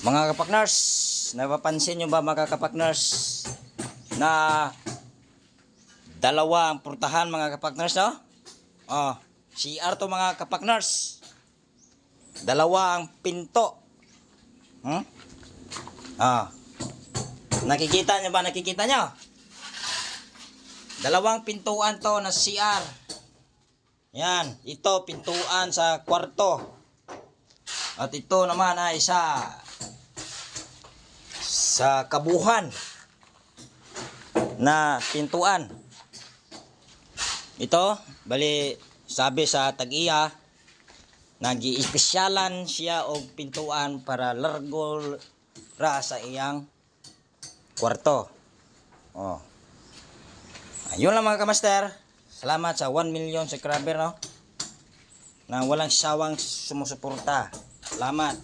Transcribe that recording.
Mga kapakners, napapansin nyo ba mga kapakners na dalawa ang purtahan mga kapakners, no? Oh, CR to mga kapakners. Dalawa ang pinto. Nakikita nyo ba? Nakikita nyo? Dalawang pintuan to na CR. Yan, ito pintuan sa kwarto. At ito naman ay sa kabuhan na pintuan. Ito, bali sabi sa tag-iya, nag-iispesyalan siya og pintuan para largo ra sa iyang kwarto. Oh. Ayun lang mga kamaster. Salamat sa 1 million subscriber, no? Na walang sawang sumusuporta. Salamat.